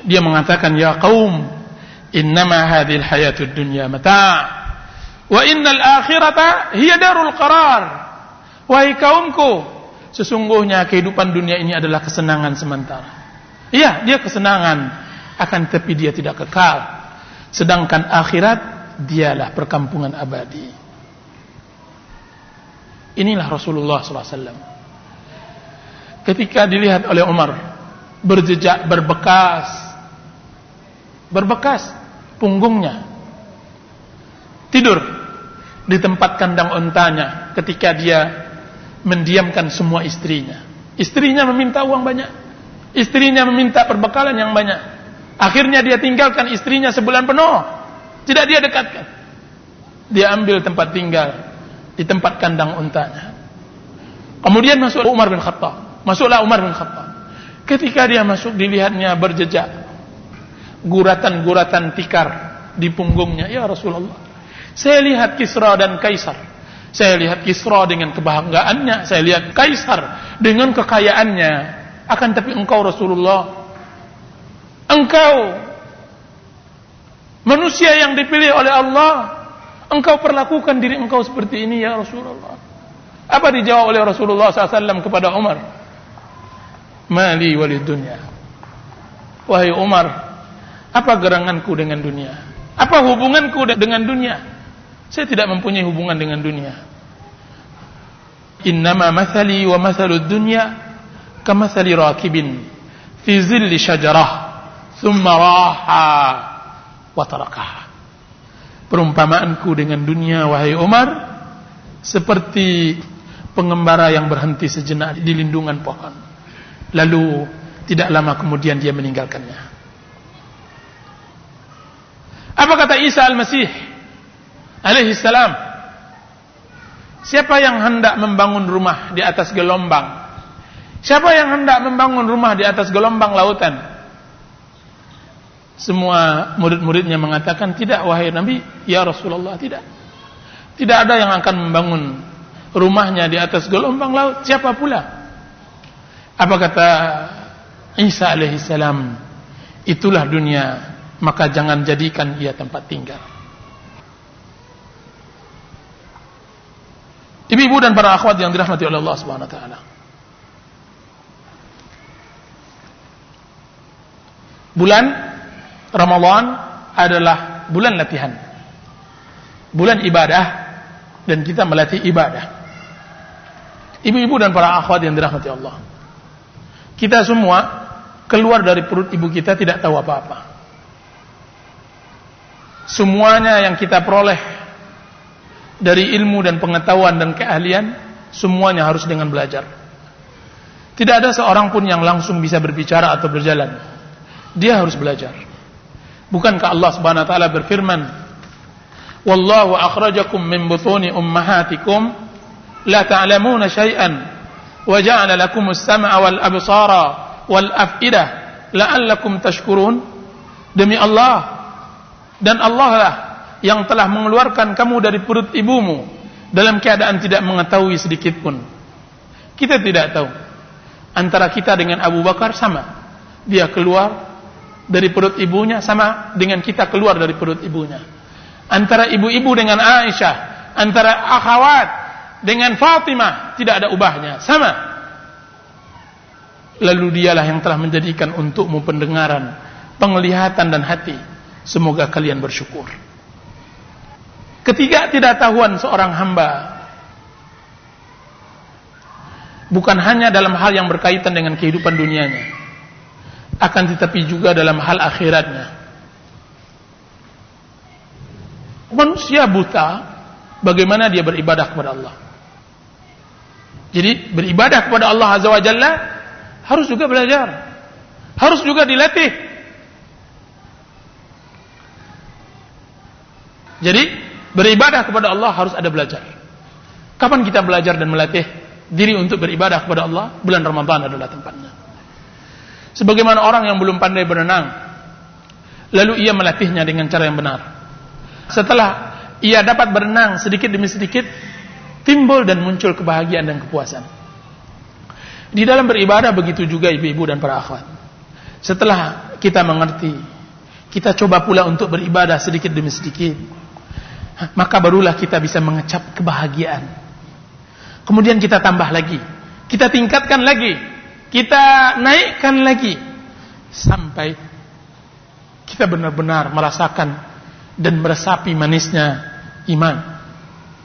Dia mengatakan, ya qaum, innama hadhil hayatud dunya mata' wa innal akhirata hiya darul qarar. Wahai kaumku, sesungguhnya kehidupan dunia ini adalah kesenangan sementara. Iya, dia kesenangan, akan tapi dia tidak kekal. Sedangkan akhirat dialah perkampungan abadi. Inilah Rasulullah SAW. Ketika dilihat oleh Umar, berjejak, berbekas punggungnya, tidur di tempat kandang untanya ketika dia mendiamkan semua istrinya. Istrinya meminta uang banyak, istrinya meminta perbekalan yang banyak. Akhirnya dia tinggalkan istrinya sebulan penuh, tidak dia dekatkan. Dia ambil tempat tinggal di tempat kandang untanya. Kemudian masuk Umar bin Khattab. Masuklah Umar bin Khattab. Ketika dia masuk, dilihatnya berjejak guratan-guratan tikar di punggungnya. Ya Rasulullah, saya lihat Kisra dan Kaisar. Saya lihat Kisra dengan kebanggaannya, saya lihat Kaisar dengan kekayaannya. Akan tapi engkau Rasulullah, engkau manusia yang dipilih oleh Allah, engkau perlakukan diri engkau seperti ini ya Rasulullah. Apa dijawab oleh Rasulullah SAW kepada Umar? Mali walid dunya. Wahai Umar, apa geranganku dengan dunia? Apa hubunganku dengan dunia? Saya tidak mempunyai hubungan dengan dunia. Innama mathali wa mathalud dunya kamathali rakibin fi zilli syajarah thumma raha wa tarakaha. Perumpamaanku dengan dunia, wahai Umar, seperti pengembara yang berhenti sejenak di lindungan pohon, lalu tidak lama kemudian dia meninggalkannya. Apa kata Isa al-Masih alaihi salam? Siapa yang hendak membangun rumah di atas gelombang? Siapa yang hendak membangun rumah di atas gelombang lautan? Semua murid-muridnya mengatakan, tidak wahai Nabi, ya Rasulullah, tidak. Tidak ada yang akan membangun rumahnya di atas gelombang laut. Siapa pula? Apa kata Isa alaihi salam? Itulah dunia, maka jangan jadikan ia tempat tinggal. Ibu-ibu dan para akhwat yang dirahmati oleh Allah Subhanahu wa taala. Bulan Ramadan adalah bulan latihan, bulan ibadah, dan kita melatih ibadah. Ibu-ibu dan para akhwat yang dirahmati Allah, kita semua keluar dari perut ibu kita tidak tahu apa-apa. Semuanya yang kita peroleh dari ilmu dan pengetahuan dan keahlian, semuanya harus dengan belajar. Tidak ada seorang pun yang langsung bisa berbicara atau berjalan. Dia harus belajar. Bukankah Allah Subhanahu wa taala berfirman, "Wallahu akhrajakum min butuni ummahatikum la ta'lamuna syai'an wa ja'ala lakumus sam'a wal absara wal af'idah la'allakum tashkurun." Demi Allah, dan Allah lah yang telah mengeluarkan kamu dari perut ibumu dalam keadaan tidak mengetahui sedikit pun. Kita tidak tahu. Antara kita dengan Abu Bakar sama. Dia keluar dari perut ibunya sama dengan kita keluar dari perut ibunya. Antara ibu-ibu dengan Aisyah, antara akhwat dengan Fatimah tidak ada ubahnya, sama. Lalu dialah yang telah menjadikan untukmu pendengaran, penglihatan dan hati. Semoga kalian bersyukur. Ketidaktahuan seorang hamba bukan hanya dalam hal yang berkaitan dengan kehidupan dunianya, akan tetapi juga dalam hal akhiratnya. Manusia buta, bagaimana dia beribadah kepada Allah? Jadi beribadah kepada Allah Azza wa Jalla harus juga belajar, harus juga dilatih. Jadi beribadah kepada Allah harus ada belajar. Kapan kita belajar dan melatih diri untuk beribadah kepada Allah? Bulan Ramadan adalah tempatnya. Sebagaimana orang yang belum pandai berenang, lalu ia melatihnya dengan cara yang benar. Setelah ia dapat berenang sedikit demi sedikit, timbul dan muncul kebahagiaan dan kepuasan. Di dalam beribadah begitu juga ibu-ibu dan para akhwat. Setelah kita mengerti, kita coba pula untuk beribadah sedikit demi sedikit, maka barulah kita bisa mengecap kebahagiaan. Kemudian kita tambah lagi, kita tingkatkan lagi, kita naikkan lagi, sampai kita benar-benar merasakan dan meresapi manisnya iman,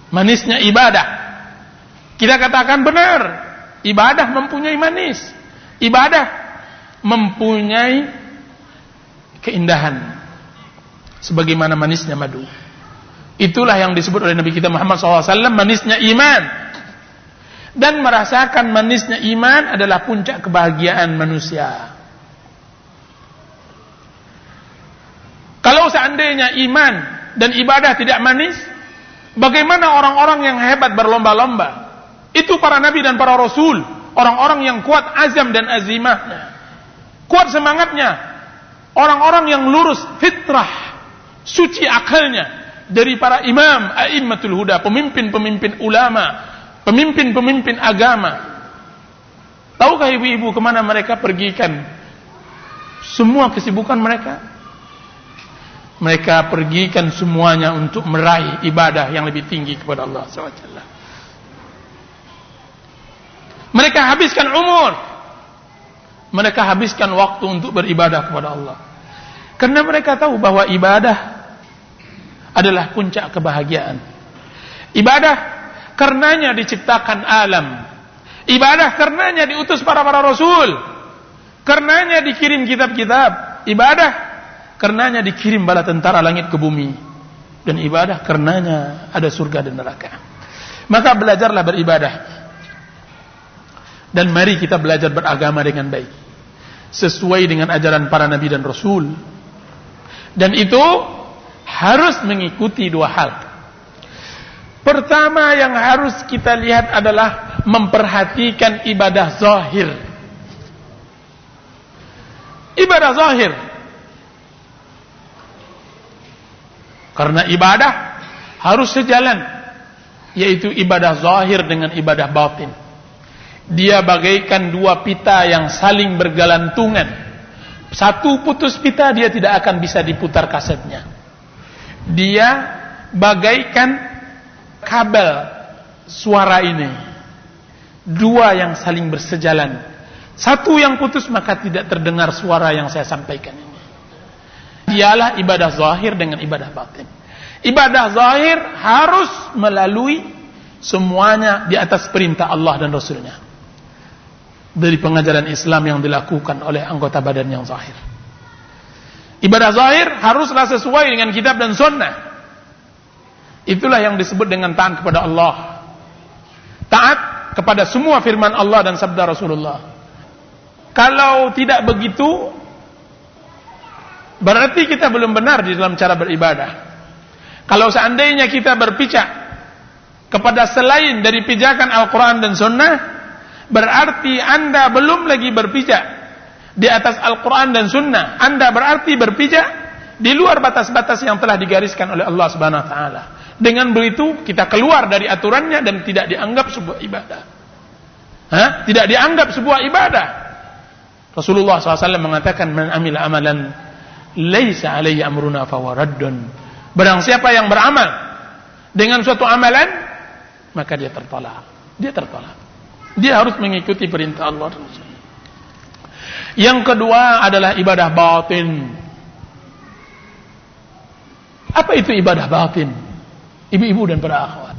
manisnya ibadah. Kita katakan benar, ibadah mempunyai manis, ibadah mempunyai keindahan sebagaimana manisnya madu. Itulah yang disebut oleh Nabi kita Muhammad SAW manisnya iman. Dan merasakan manisnya iman adalah puncak kebahagiaan manusia. Kalau seandainya iman dan ibadah tidak manis, bagaimana orang-orang yang hebat berlomba-lomba? Itu para nabi dan para rasul, orang-orang yang kuat azam dan azimahnya, kuat semangatnya, orang-orang yang lurus fitrah, suci akalnya, dari para imam, a'immatul huda, pemimpin-pemimpin ulama, pemimpin-pemimpin agama. Tahukah ibu-ibu kemana mereka pergikan semua kesibukan mereka? Mereka pergikan semuanya untuk meraih ibadah yang lebih tinggi kepada Allah SWT. Mereka habiskan umur, mereka habiskan waktu untuk beribadah kepada Allah, karena mereka tahu bahwa ibadah adalah puncak kebahagiaan. Ibadah karenanya diciptakan alam, ibadah karenanya diutus para rasul, karenanya dikirim kitab-kitab, ibadah karenanya dikirim bala tentara langit ke bumi, dan ibadah karenanya ada surga dan neraka. Maka belajarlah beribadah, dan mari kita belajar beragama dengan baik, sesuai dengan ajaran para nabi dan rasul. Dan itu harus mengikuti dua hal. Pertama yang harus kita lihat adalah memperhatikan ibadah zahir. Ibadah zahir. Karena ibadah harus sejalan, yaitu ibadah zahir dengan ibadah batin. Dia bagaikan dua pita yang saling bergelantungan. Satu putus pita, dia tidak akan bisa diputar kasetnya. Dia bagaikan kabel suara ini, dua yang saling bersejalan. Satu yang putus, maka tidak terdengar suara yang saya sampaikan ini. Dialah ibadah zahir dengan ibadah batin. Ibadah zahir harus melalui semuanya di atas perintah Allah dan Rasulnya, dari pengajaran Islam yang dilakukan oleh anggota badan yang zahir. Ibadah zahir haruslah sesuai dengan kitab dan sunnah. Itulah yang disebut dengan taat kepada Allah, taat kepada semua firman Allah dan sabda Rasulullah. Kalau tidak begitu, berarti kita belum benar di dalam cara beribadah. Kalau seandainya kita berpijak kepada selain dari pijakan Al-Quran dan sunnah, berarti Anda belum lagi berpijak di atas Al-Quran dan Sunnah. Anda berarti berpijak di luar batas-batas yang telah digariskan oleh Allah Subhanahu Wa Taala. Dengan begitu kita keluar dari aturannya dan tidak dianggap sebuah ibadah. Tidak dianggap sebuah ibadah. Rasulullah SAW mengatakan, "Man amila amalan laisa alaihi amruna fahuwa raddun." Barang siapa yang beramal dengan suatu amalan, maka dia tertolak. Dia tertolak. Dia harus mengikuti perintah Allah dan Rasul. Yang kedua adalah ibadah batin. Apa itu ibadah batin? Ibu-ibu dan para akhwat.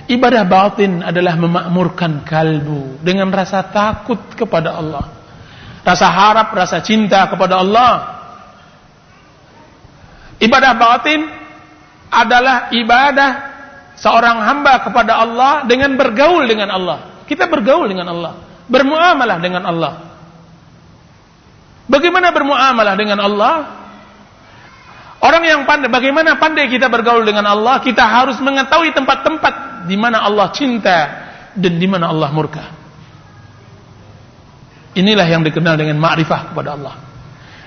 Ibadah batin adalah memakmurkan kalbu dengan rasa takut kepada Allah, rasa harap, rasa cinta kepada Allah. Ibadah batin adalah ibadah seorang hamba kepada Allah dengan bergaul dengan Allah. Kita bergaul dengan Allah, bermuamalah dengan Allah. Bagaimana bermuamalah dengan Allah? Orang yang pandai, bagaimana pandai kita bergaul dengan Allah? Kita harus mengetahui tempat-tempat di mana Allah cinta dan di mana Allah murka. Inilah yang dikenal dengan ma'rifah kepada Allah.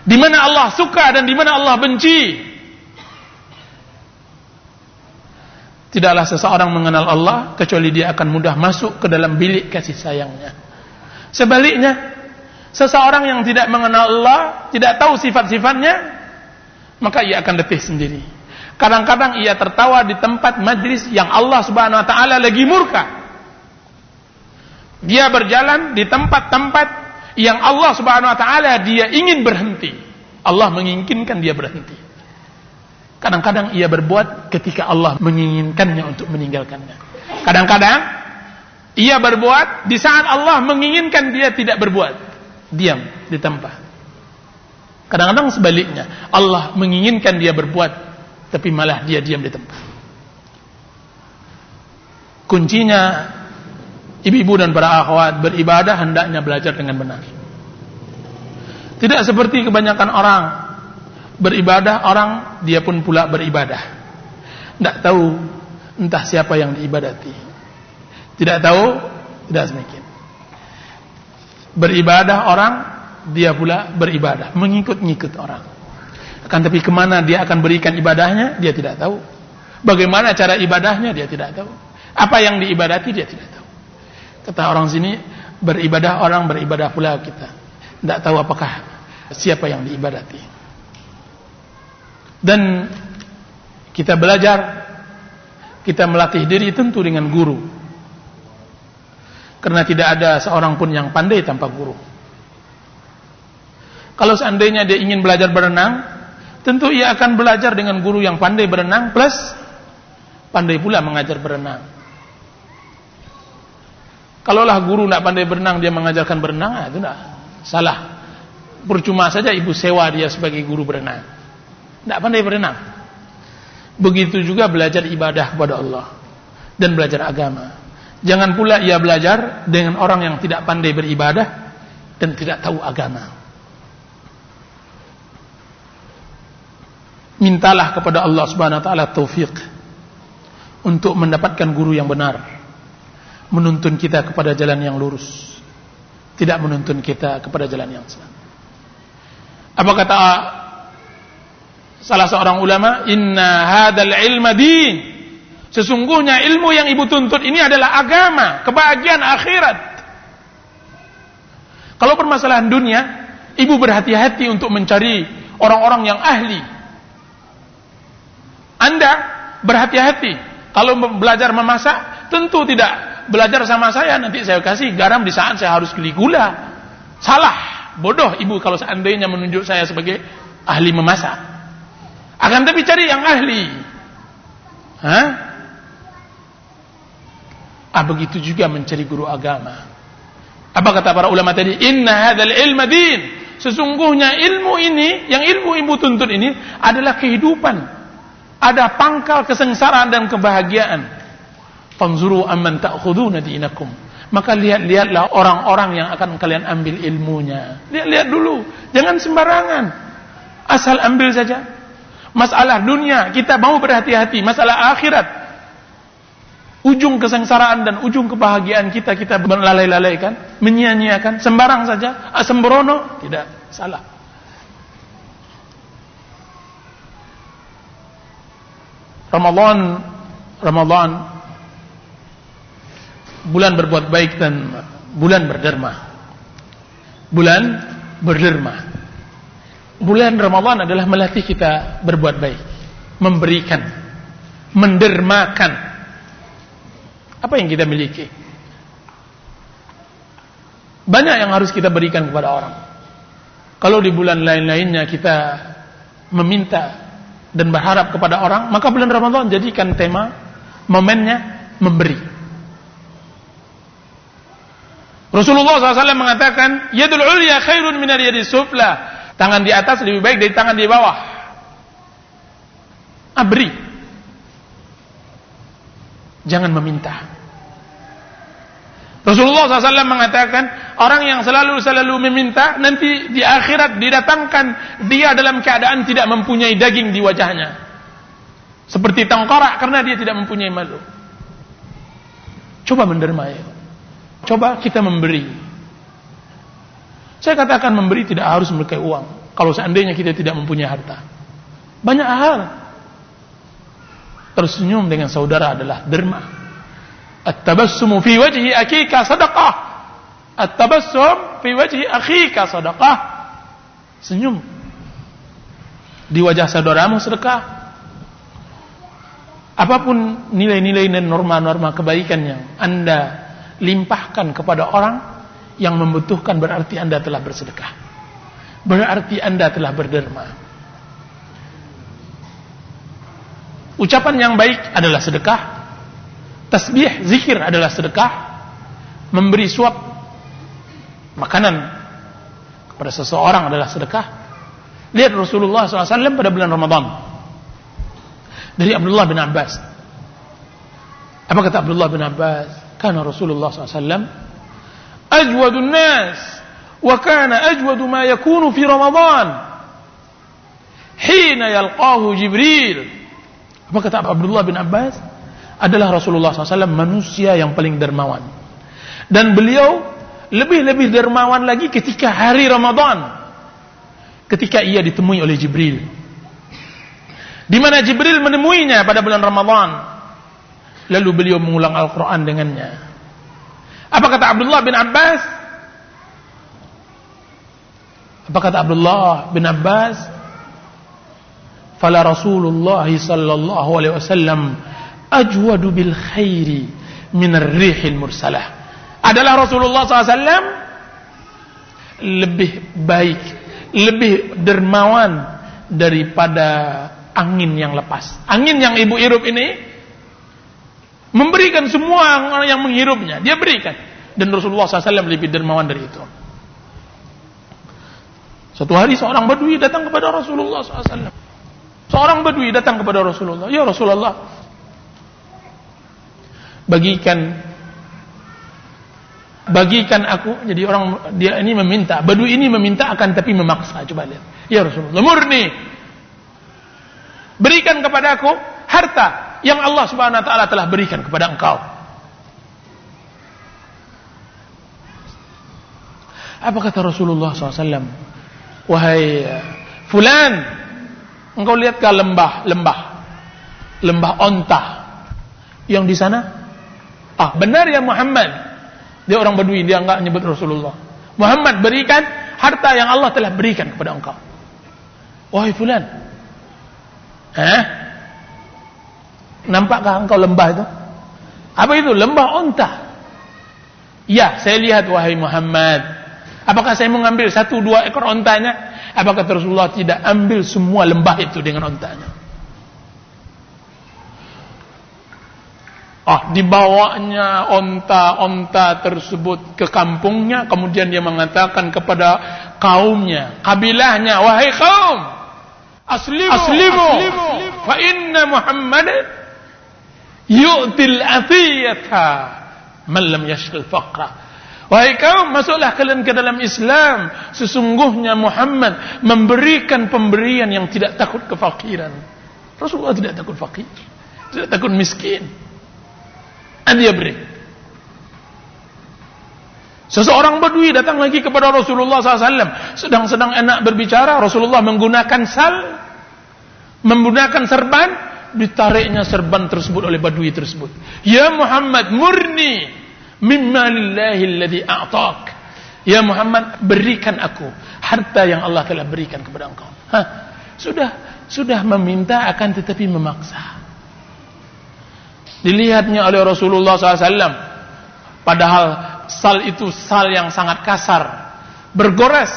Di mana Allah suka dan di mana Allah benci. Tidaklah seseorang mengenal Allah kecuali dia akan mudah masuk ke dalam bilik kasih sayangnya. Sebaliknya, Seseorang yang tidak mengenal Allah, tidak tahu sifat-sifatnya, maka ia akan letih sendiri. Kadang-kadang ia tertawa di tempat majlis yang Allah Subhanahu wa taala lagi murka. Dia berjalan di tempat-tempat yang Allah Subhanahu wa taala dia ingin berhenti. Allah menginginkan dia berhenti. Kadang-kadang ia berbuat ketika Allah menginginkannya untuk meninggalkannya. Kadang-kadang ia berbuat di saat Allah menginginkan dia tidak berbuat. Diam di tempat. Kadang-kadang sebaliknya, Allah menginginkan dia berbuat, tapi malah dia diam di tempat. Kuncinya, ibu-ibu dan para akhwat, beribadah hendaknya belajar dengan benar. Tidak seperti kebanyakan orang beribadah, orang dia pun pula beribadah. Tidak tahu entah siapa yang diibadati. Tidak tahu, tidak semakin. Beribadah orang, dia pula beribadah, mengikut-ngikut orang. Akan tapi kemana dia akan berikan ibadahnya, dia tidak tahu. Bagaimana cara ibadahnya, dia tidak tahu. Apa yang diibadati, dia tidak tahu. Kata orang sini, beribadah orang, beribadah pula kita. Tidak tahu apakah siapa yang diibadati. Dan kita belajar, kita melatih diri tentu dengan guru. Karena tidak ada seorang pun yang pandai tanpa guru. Kalau seandainya dia ingin belajar berenang, tentu ia akan belajar dengan guru yang pandai berenang, plus pandai pula mengajar berenang. Kalaulah guru tidak pandai berenang, dia mengajarkan berenang, itu tidak salah. Percuma saja ibu sewa dia sebagai guru berenang. Tidak pandai berenang. Begitu juga belajar ibadah kepada Allah dan belajar agama. Jangan pula ia belajar dengan orang yang tidak pandai beribadah dan tidak tahu agama. Mintalah kepada Allah Subhanahu wa taala taufik untuk mendapatkan guru yang benar, menuntun kita kepada jalan yang lurus, tidak menuntun kita kepada jalan yang salah. Apa kata salah seorang ulama, inna hadzal ilma din. Sesungguhnya ilmu yang ibu tuntut ini adalah agama, kebahagiaan akhirat. Kalau permasalahan dunia, ibu berhati-hati untuk mencari orang-orang yang ahli. Anda berhati-hati. Kalau belajar memasak, tentu tidak belajar sama saya, nanti saya kasih garam di saat saya harus beli gula. Salah, bodoh ibu kalau seandainya menunjuk saya sebagai ahli memasak. Akan tapi cari yang ahli. Begitu juga mencari guru agama. Apa kata para ulama tadi? Inna hadzal ilma din. Sesungguhnya ilmu ini, yang ilmu ibu tuntut ini adalah kehidupan. Ada pangkal kesengsaraan dan kebahagiaan. Fanzuru amman ta'khuduna dinakum. Maka lihat-lihatlah orang-orang yang akan kalian ambil ilmunya. Lihat-lihat dulu, jangan sembarangan. Asal ambil saja. Masalah dunia kita mau berhati-hati, masalah akhirat. Ujung kesengsaraan dan ujung kebahagiaan kita melalai-lalaikan, menyia-nyiakan, sembarang saja, sembrono, tidak, salah. Ramadan bulan berbuat baik dan bulan berderma. Bulan Ramadan adalah melatih kita berbuat baik, memberikan, mendermakan apa yang kita miliki. Banyak yang harus kita berikan kepada orang. Kalau di bulan lain-lainnya kita meminta dan berharap kepada orang, maka bulan Ramadan jadikan tema, momennya memberi. Rasulullah SAW mengatakan, yadul ulya khairun minar yadis sufla. Tangan di atas lebih baik dari tangan di bawah. Beri. Jangan meminta. Rasulullah SAW mengatakan, orang yang selalu meminta, nanti di akhirat didatangkan dia dalam keadaan tidak mempunyai daging di wajahnya, seperti tengkorak karena dia tidak mempunyai malu. Coba menderma ya. Coba kita memberi. Saya katakan memberi tidak harus memiliki uang. Kalau seandainya kita tidak mempunyai harta, banyak hal. Tersenyum dengan saudara adalah derma. At-tabassumu fi wajhi akika sadaqah. At-tabassum fi wajhi akhika sadaqah. Senyum di wajah saudaramu sedekah. Apapun nilai-nilai dan norma-norma kebaikan yang Anda limpahkan kepada orang yang membutuhkan, berarti Anda telah bersedekah. Berarti Anda telah berderma. Ucapan yang baik adalah sedekah. Tasbih, zikir adalah sedekah. Memberi suap makanan kepada seseorang adalah sedekah. Lihat Rasulullah SAW pada bulan Ramadan. Dari Abdullah bin Abbas. Apa kata Abdullah bin Abbas? Kana Rasulullah SAW ajwadun nas, wa kana ajwadu ma yakunu fi Ramadan hina yalqahu Jibril. Apa kata Abdullah bin Abbas? Adalah Rasulullah SAW manusia yang paling dermawan. Dan beliau lebih-lebih dermawan lagi ketika hari Ramadan, ketika ia ditemui oleh Jibril. Di mana Jibril menemuinya pada bulan Ramadan, lalu beliau mengulang Al-Quran dengannya. Apa kata Abdullah bin Abbas? Apa kata Abdullah bin Abbas? Fala Rasulullah sallallahu alaihi wasallam ajwadu bil khairi min ar-rihil mursalah. Adalah Rasulullah SAW lebih baik, lebih dermawan daripada angin yang lepas. Angin yang ibu hirup ini memberikan semua orang yang menghirupnya, dia berikan. Dan Rasulullah SAW lebih dermawan dari itu. Suatu hari seorang badui datang kepada Rasulullah SAW. Seorang badui datang kepada Rasulullah. Ya Rasulullah, bagikan aku. Jadi orang dia ini meminta, badui ini meminta akan tapi memaksa. Coba lihat. Ya Rasulullah, murni, berikan kepada aku harta yang Allah Subhanahu wa taala telah berikan kepada engkau. Apa kata Rasulullah SAW? Wahai fulan, engkau lihatkah lembah onta yang di sana? Benar ya Muhammad. Dia orang Badui, dia enggak nyebut Rasulullah. Muhammad, berikan harta yang Allah telah berikan kepada engkau. Wahai fulan, nampakkah engkau lembah itu? Apa itu? Lembah onta. Ya, saya lihat wahai Muhammad. Apakah saya mengambil 1-2 ekor ontanya? Apakah Rasulullah tidak ambil semua lembah itu dengan ontanya? Dibawanya onta-onta tersebut ke kampungnya, kemudian dia mengatakan kepada kaumnya, kabilahnya, wahai kaum, aslimu fa inna Muhammadan yu'til afiyata man lam yashal faqra. Wahai kaum, masuklah kalian ke dalam Islam. Sesungguhnya Muhammad memberikan pemberian yang tidak takut kefakiran. Rasulullah tidak takut fakir, tidak takut miskin. Dia beri. Seseorang Badui datang lagi kepada Rasulullah SAW. Sedang enak berbicara, Rasulullah menggunakan serban. Ditariknya serban tersebut oleh Badui tersebut. Ya Muhammad, murni mimma lillahi alladhi a'tak. Ya Muhammad, berikan aku harta yang Allah telah berikan kepada engkau. Sudah meminta akan tetapi memaksa. Dilihatnya oleh Rasulullah SAW. Padahal sal itu sal yang sangat kasar, bergores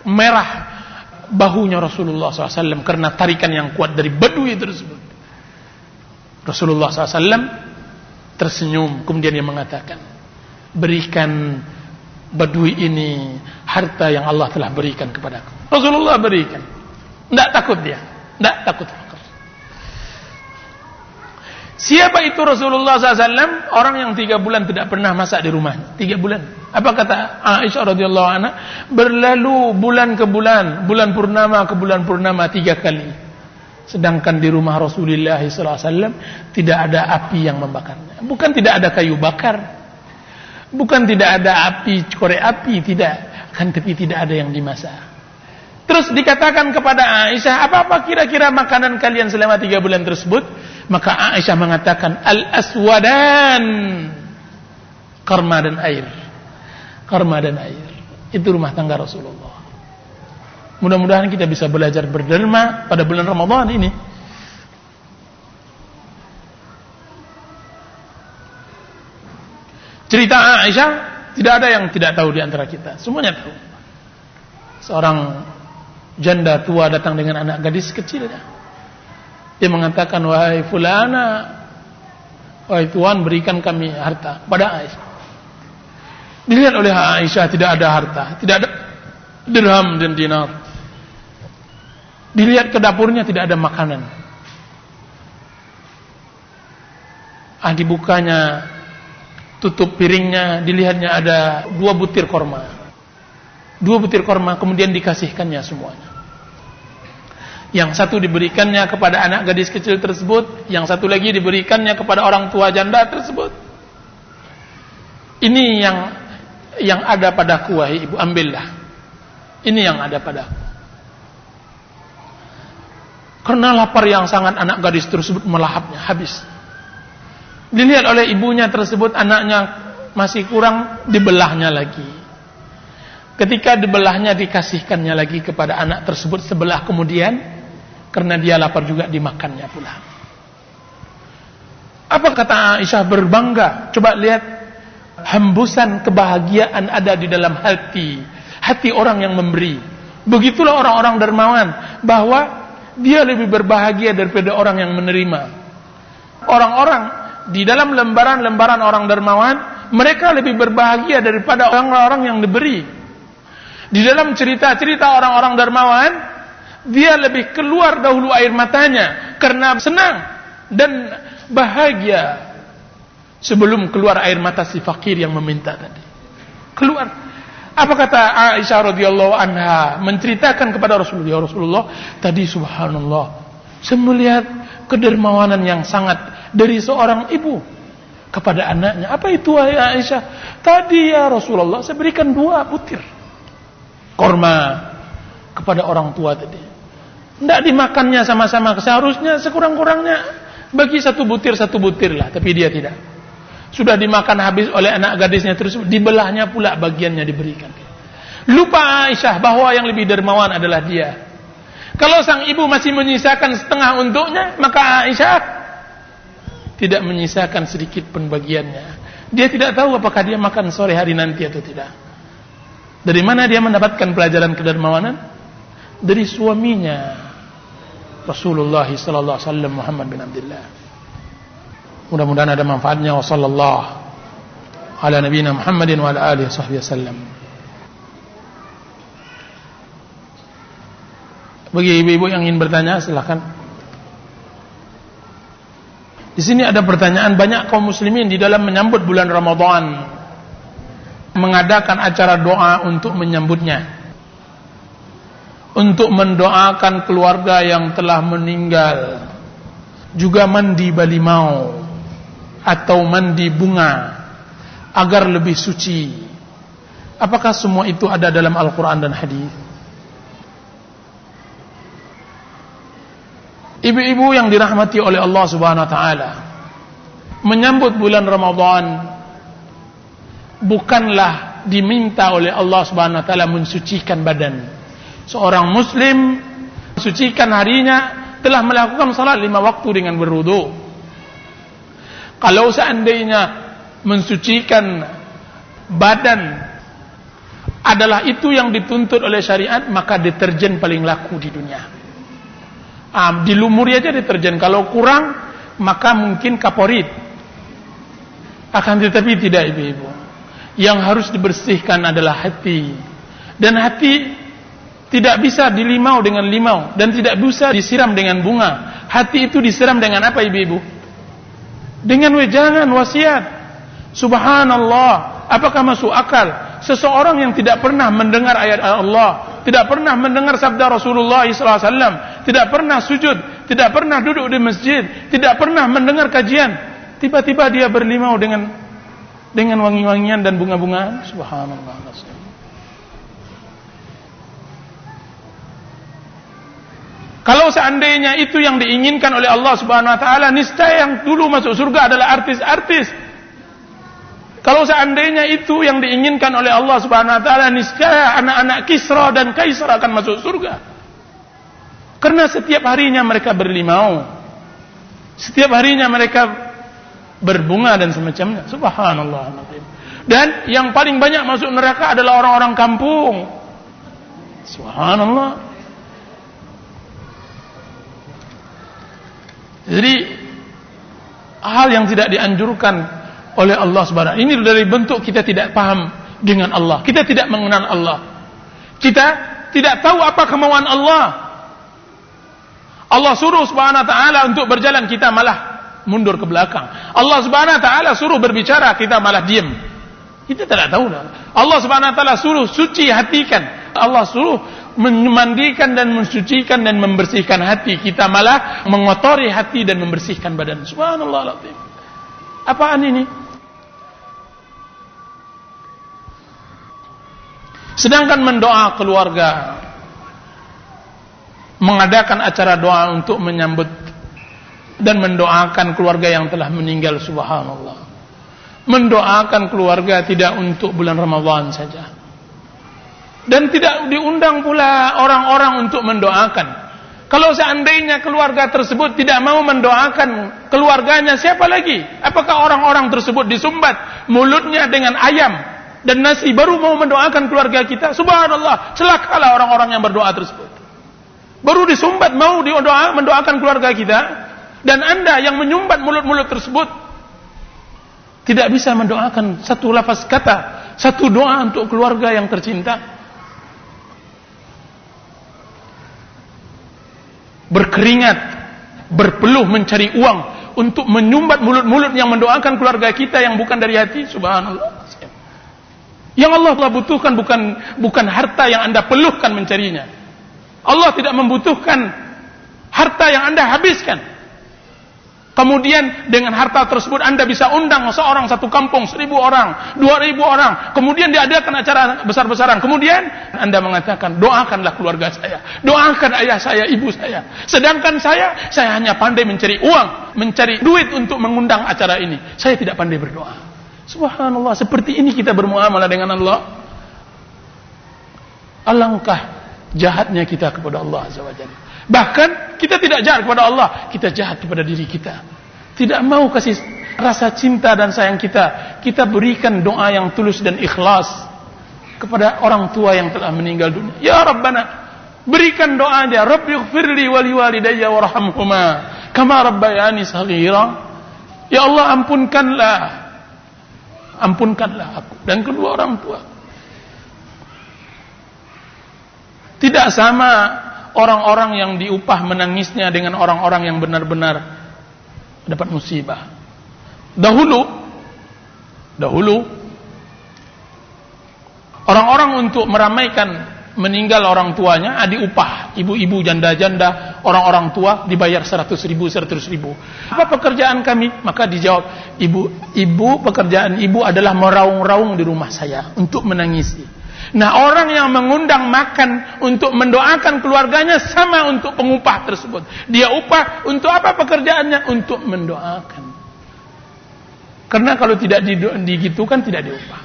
merah bahunya Rasulullah SAW karena tarikan yang kuat dari Badui tersebut. Rasulullah SAW tersenyum, kemudian dia mengatakan, berikan Badui ini harta yang Allah telah berikan kepadaku. Rasulullah berikan. Tidak takut dia, tidak takut fakir. Siapa itu Rasulullah SAW? Orang yang 3 bulan tidak pernah masak di rumahnya. 3 bulan. Apa kata Aisyah radhiyallahu anha? Berlalu bulan ke bulan, bulan purnama ke bulan purnama 3 kali. Sedangkan di rumah Rasulullah SAW tidak ada api yang membakarnya. Bukan tidak ada kayu bakar, bukan tidak ada api, korek api, tidak. Kan tapi tidak ada yang dimasak. Terus dikatakan kepada Aisyah, apa kira-kira makanan kalian selama 3 bulan tersebut? Maka Aisyah mengatakan, al-aswadan, karma dan air. Karma dan air. Itu rumah tangga Rasulullah. Mudah-mudahan kita bisa belajar berderma pada bulan Ramadan ini. Cerita Aisyah, tidak ada yang tidak tahu di antara kita. Semuanya tahu. Seorang janda tua datang dengan anak gadis kecilnya. Dia mengatakan, wahai fulana, wahai tuan, berikan kami harta pada Aisyah. Dilihat oleh Aisyah tidak ada harta, tidak ada dirham dan dinar. Dilihat ke dapurnya tidak ada makanan. Dibukanya tutup piringnya, dilihatnya ada 2 butir korma. 2 butir korma kemudian dikasihkannya semuanya. Yang satu diberikannya kepada anak gadis kecil tersebut, yang satu lagi diberikannya kepada orang tua janda tersebut. Ini yang ada padaku, wahai ibu, ambillah. Ini yang ada padaku. Karena lapar yang sangat, anak gadis tersebut melahapnya habis. Dilihat oleh ibunya tersebut, anaknya masih kurang, dibelahnya lagi. Ketika dibelahnya, dikasihkannya lagi kepada anak tersebut sebelah kemudian, karena dia lapar juga, dimakannya pula. Apa kata Aisyah? Berbangga. Coba lihat, hembusan kebahagiaan ada di dalam hati orang yang memberi. Begitulah orang-orang dermawan, bahwa dia lebih berbahagia daripada orang yang menerima. Orang-orang di dalam lembaran-lembaran orang dermawan, mereka lebih berbahagia daripada orang-orang yang diberi. Di dalam cerita-cerita orang-orang dermawan, dia lebih keluar dahulu air matanya karena senang dan bahagia sebelum keluar air mata si fakir yang meminta tadi. Keluar. Apa kata Aisyah radhiyallahu anha menceritakan kepada Rasulullah, ya Rasulullah, tadi subhanallah, saya melihat kedermawanan yang sangat dari seorang ibu kepada anaknya. Apa itu, wahai Aisyah? Tadi ya Rasulullah, saya berikan 2 butir korma kepada orang tua tadi. Tidak dimakannya sama-sama, seharusnya sekurang-kurangnya bagi 1 butir lah, tapi dia tidak. Sudah dimakan habis oleh anak gadisnya tersebut, dibelahnya pula bagiannya diberikan. Lupa Aisyah bahwa yang lebih dermawan adalah dia. Kalau sang ibu masih menyisakan setengah untuknya, maka Aisyah tidak menyisakan sedikit pun bagiannya. Dia tidak tahu apakah dia makan sore hari nanti atau tidak. Dari mana dia mendapatkan pelajaran kedermawanan? Dari suaminya, Rasulullah sallallahu alaihi wasallam, Muhammad bin Abdullah. Mudah-mudahan ada manfaatnya. Wa sallallahu ala nabiyina Muhammadin wa ala alihi washabbihi wasallam. Bagi ibu-ibu yang ingin bertanya, silakan. Di sini ada pertanyaan, banyak kaum muslimin di dalam menyambut bulan Ramadan mengadakan acara doa untuk menyambutnya, untuk mendoakan keluarga yang telah meninggal, juga mandi balimau atau mandi bunga agar lebih suci. Apakah semua itu ada dalam Al-Quran dan hadis? Ibu-ibu yang dirahmati oleh Allah Subhanahu wa taala, menyambut bulan Ramadan bukanlah diminta oleh Allah Subhanahu wa taala mensucikan badan. Seorang muslim mensucikan harinya telah melakukan salat 5 waktu dengan berwudu. Kalau seandainya mensucikan badan adalah itu yang dituntut oleh syariat, maka deterjen paling laku di dunia. Dilumuri aja deterjen. Kalau kurang, maka mungkin kaporit. Akan tetapi tidak, ibu-ibu. Yang harus dibersihkan adalah hati. Dan hati tidak bisa dilimau dengan limau, dan tidak bisa disiram dengan bunga. Hati itu disiram dengan apa, ibu-ibu? Dengan wejangan, wasiat. Subhanallah. Apakah masuk akal seseorang yang tidak pernah mendengar ayat Allah, tidak pernah mendengar sabda Rasulullah SAW, tidak pernah sujud, tidak pernah duduk di masjid, tidak pernah mendengar kajian, tiba-tiba dia berlimau dengan wangi-wangian dan bunga-bungaan? Subhanallah. Kalau seandainya itu yang diinginkan oleh Allah Subhanahu wa taala, niscaya yang dulu masuk surga adalah artis-artis. Kalau seandainya itu yang diinginkan oleh Allah Subhanahu wa taala, niscaya anak-anak Kisra dan Kaisar akan masuk surga. Karena setiap harinya mereka berlimau. Setiap harinya mereka berbunga dan semacamnya. Subhanallah. Dan yang paling banyak masuk neraka adalah orang-orang kampung. Subhanallah. Jadi hal yang tidak dianjurkan oleh Allah Subhanahu. Ini dari bentuk kita tidak paham dengan Allah. Kita tidak mengenal Allah. Kita tidak tahu apa kemauan Allah. Allah suruh Subhanahu wa taala untuk berjalan, kita malah mundur ke belakang. Allah Subhanahu wa taala suruh berbicara, kita malah diam. Kita tidak tahu dah. Allah Subhanahu wa taala suruh suci hatikan. Allah suruh memandikan dan mensucikan dan membersihkan hati, kita malah mengotori hati dan membersihkan badan. Subhanallah alazim. Apaan ini? Sedangkan mendoa keluarga, mengadakan acara doa untuk menyambut dan mendoakan keluarga yang telah meninggal, subhanallah. Mendoakan keluarga tidak untuk bulan Ramadan saja. Dan tidak diundang pula orang-orang untuk mendoakan. Kalau seandainya keluarga tersebut tidak mau mendoakan keluarganya, siapa lagi? Apakah orang-orang tersebut disumbat mulutnya dengan ayam dan nasi baru mau mendoakan keluarga kita? Subhanallah, celakalah orang-orang yang berdoa tersebut. Baru disumbat mau mendoakan keluarga kita, dan Anda yang menyumbat mulut-mulut tersebut tidak bisa mendoakan satu lafaz kata, satu doa untuk keluarga yang tercinta. Berkeringat, berpeluh mencari uang untuk menyumbat mulut-mulut yang mendoakan keluarga kita yang bukan dari hati. Subhanallah. Yang Allah telah butuhkan bukan harta yang Anda peluhkan mencarinya. Allah tidak membutuhkan harta yang Anda habiskan. Kemudian dengan harta tersebut Anda bisa undang seorang satu kampung 1.000 orang, 2.000 orang. Kemudian diadakan acara besar-besaran. Kemudian Anda mengatakan, doakanlah keluarga saya, doakan ayah saya, ibu saya. Sedangkan saya hanya pandai mencari uang, mencari duit untuk mengundang acara ini. Saya tidak pandai berdoa. Subhanallah, seperti ini kita bermuamalah dengan Allah. Alangkah jahatnya kita kepada Allah Azza wa Jalla. Bahkan kita tidak jahat kepada Allah, kita jahat kepada diri kita. Tidak mau kasih rasa cinta dan sayang kita, kita berikan doa yang tulus dan ikhlas kepada orang tua yang telah meninggal dunia. Ya Rabbana, berikan doanya, Rabbighfirli wa liwalidayya warhamhuma kama rabbayani shaghira. Ya Allah, ampunkanlah aku dan kedua orang tua. Tidak sama orang-orang yang diupah menangisnya dengan orang-orang yang benar-benar dapat musibah. Dahulu orang-orang untuk meramaikan meninggal orang tuanya diupah. Ibu-ibu, janda-janda, orang-orang tua dibayar 100.000. Apa pekerjaan kami? Maka dijawab, ibu pekerjaan ibu adalah meraung-raung di rumah saya untuk menangisi. Nah, orang yang mengundang makan untuk mendoakan keluarganya sama untuk pengupah tersebut. Dia upah untuk apa pekerjaannya? Untuk mendoakan. Karena kalau tidak digitukan tidak diupah.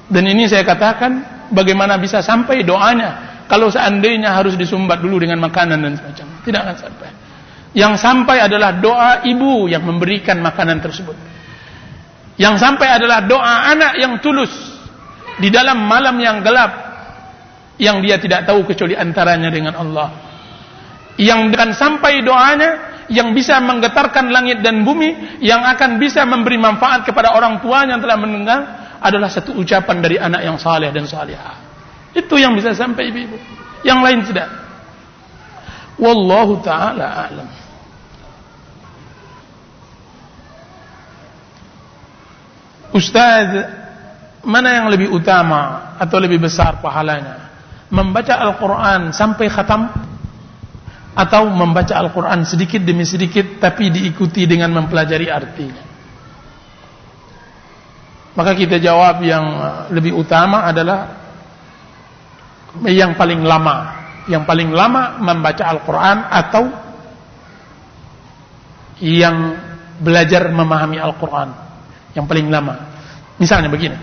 Dan ini saya katakan, bagaimana bisa sampai doanya kalau seandainya harus disumbat dulu dengan makanan dan semacamnya? Tidak akan sampai. Yang sampai adalah doa ibu yang memberikan makanan tersebut. Yang sampai adalah doa anak yang tulus di dalam malam yang gelap, yang dia tidak tahu kecuali antaranya dengan Allah. Yang akan sampai doanya, yang bisa menggetarkan langit dan bumi, yang akan bisa memberi manfaat kepada orang tuanya yang telah meninggal, adalah satu ucapan dari anak yang saleh dan salihah. Itu yang bisa sampai ibu-ibu. Yang lain tidak. Wallahu ta'ala a'lam. Ustaz, mana yang lebih utama atau lebih besar pahalanya? Membaca Al-Quran sampai khatam, atau membaca Al-Quran sedikit demi sedikit tapi diikuti dengan mempelajari artinya? Maka kita jawab yang lebih utama adalah yang paling lama. Yang paling lama membaca Al-Quran atau yang belajar memahami Al-Quran. yang paling lama. Misalnya begini,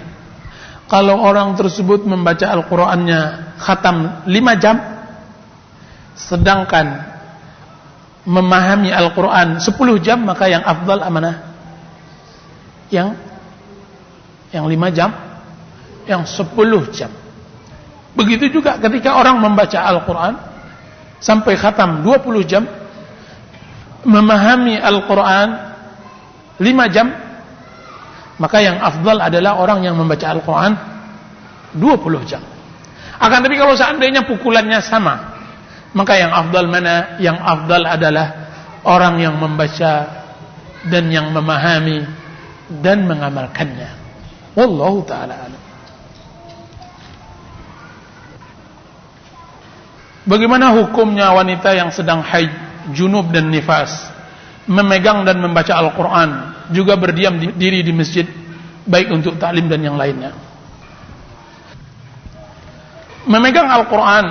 kalau orang tersebut membaca Al-Qur'annya khatam 5 jam, sedangkan memahami Al-Qur'an 10 jam, maka yang afdal amanah yang 5 jam, yang 10 jam. Begitu juga ketika orang membaca Al-Qur'an sampai khatam 20 jam, memahami Al-Qur'an 5 jam, maka yang afdal adalah orang yang membaca Al-Qur'an 20 jam. Akan tapi kalau seandainya pukulannya sama, maka yang afdal mana? Yang afdal adalah orang yang membaca dan yang memahami dan mengamalkannya. Wallahu ta'ala alam. Bagaimana hukumnya wanita yang sedang haid, junub dan nifas, memegang dan membaca Al-Quran, juga berdiam diri di masjid, baik untuk taklim dan yang lainnya? Memegang Al-Quran,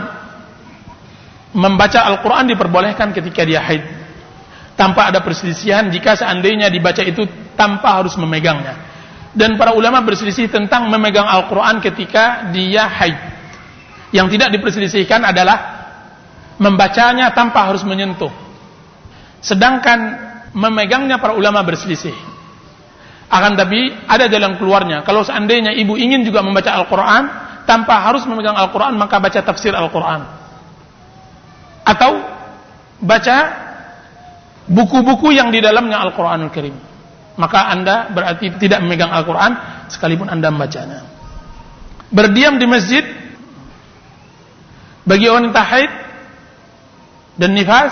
membaca Al-Quran diperbolehkan ketika dia haid, tanpa ada perselisihan jika seandainya dibaca itu tanpa harus memegangnya. Dan para ulama berselisih tentang memegang Al-Quran ketika dia haid. Yang tidak diperselisihkan adalah membacanya tanpa harus menyentuh. Sedangkan memegangnya para ulama berselisih. Akan tapi ada jalan keluarnya. Kalau seandainya ibu ingin juga membaca Al-Quran tanpa harus memegang Al-Quran, maka baca tafsir Al-Quran, atau baca buku-buku yang di dalamnya Al-Quranul Karim. Maka anda berarti tidak memegang Al-Quran sekalipun anda membacanya. Berdiam di masjid bagi wanita haid dan nifas,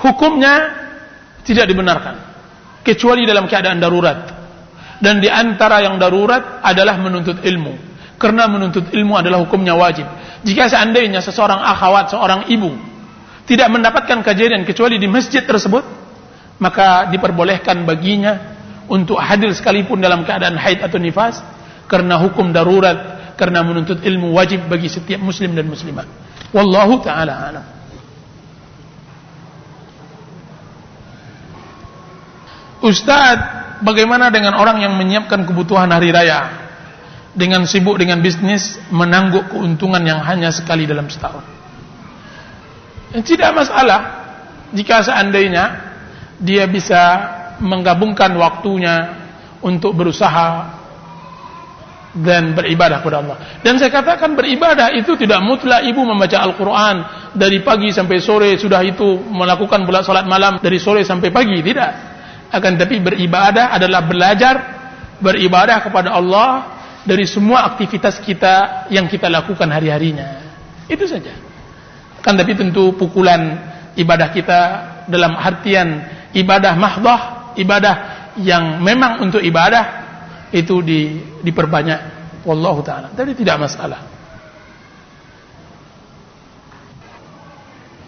hukumnya tidak dibenarkan kecuali dalam keadaan darurat. Dan di antara yang darurat adalah menuntut ilmu, karena menuntut ilmu adalah hukumnya wajib. Jika seandainya seseorang akhwat, seorang ibu tidak mendapatkan kajian kecuali di masjid tersebut, maka diperbolehkan baginya untuk hadir sekalipun dalam keadaan haid atau nifas, karena hukum darurat, karena menuntut ilmu wajib bagi setiap muslim dan muslimah. Wallahu ta'ala alam. Ustaz, bagaimana dengan orang yang menyiapkan kebutuhan hari raya dengan sibuk dengan bisnis, menangguk keuntungan yang hanya sekali dalam setahun? Tidak masalah jika seandainya dia bisa menggabungkan waktunya untuk berusaha dan beribadah kepada Allah. Dan saya katakan beribadah itu tidak mutlak ibu membaca Al-Quran dari pagi sampai sore, sudah itu melakukan pula salat malam dari sore sampai pagi, tidak. Akan tapi beribadah adalah belajar beribadah kepada Allah dari semua aktivitas kita yang kita lakukan hari-harinya. Itu saja. Akan tapi tentu pukulan ibadah kita dalam artian ibadah mahdhah, ibadah yang memang untuk ibadah, itu diperbanyak. Wallahu ta'ala. Jadi tidak masalah.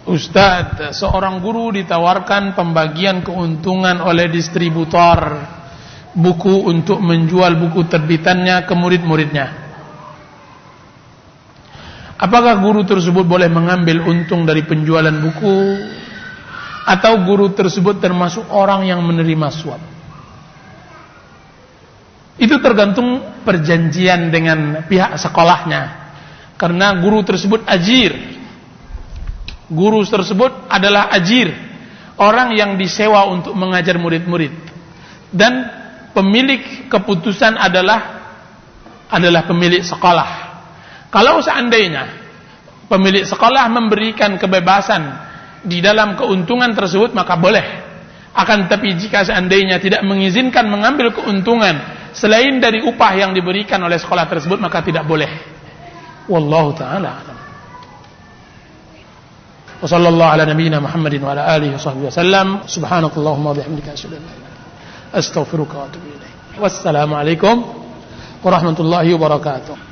Ustaz, seorang guru ditawarkan pembagian keuntungan oleh distributor buku untuk menjual buku terbitannya ke murid-muridnya. Apakah guru tersebut boleh mengambil untung dari penjualan buku, atau guru tersebut termasuk orang yang menerima suap? Itu tergantung perjanjian dengan pihak sekolahnya. Karena guru tersebut ajir. Guru tersebut adalah ajir, orang yang disewa untuk mengajar murid-murid. Dan pemilik keputusan adalah pemilik sekolah. Kalau seandainya pemilik sekolah memberikan kebebasan di dalam keuntungan tersebut, maka boleh. Akan tapi jika seandainya tidak mengizinkan mengambil keuntungan selain dari upah yang diberikan oleh sekolah tersebut, maka tidak boleh. Wallahu ta'ala alam. Wa sallallahu ala nabiyyina Muhammadin wa ala alihi wa sahbihi wasallam. Subhanakallahumma wa bihamdika asyhadu an la ilaha illa anta astaghfiruka wa atubu ilaik. Wassalamu alaikum warahmatullahi wabarakatuh.